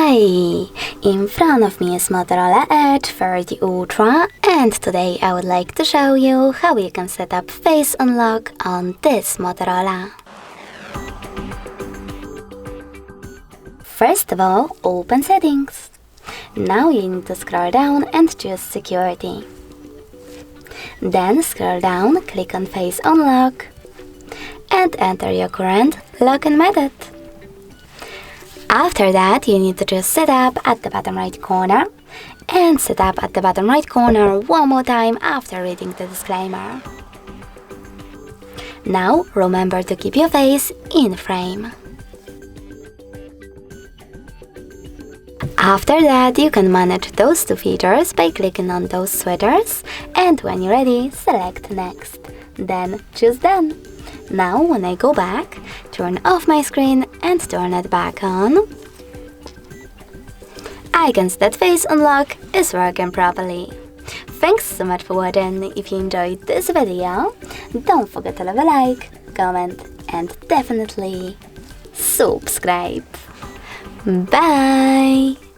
Hi! In front of me is Motorola Edge 30 Ultra, and today I would like to show you how you can set up face unlock on this Motorola. First of all, open settings. Now you need to scroll down and choose security. Then scroll down, click on face unlock and enter your current login method. After that, you need to choose setup at the bottom right corner and setup at the bottom right corner one more time after reading the disclaimer. Now remember to keep your face in frame. After that, you can manage those two features by clicking on those switchers, and when you're ready, select next. Then choose done. Now when I go back, turn off my screen and turn it back on, I can see that face unlock is working properly. Thanks so much for watching. If you enjoyed this video, don't forget to leave a like, comment and definitely subscribe. Bye!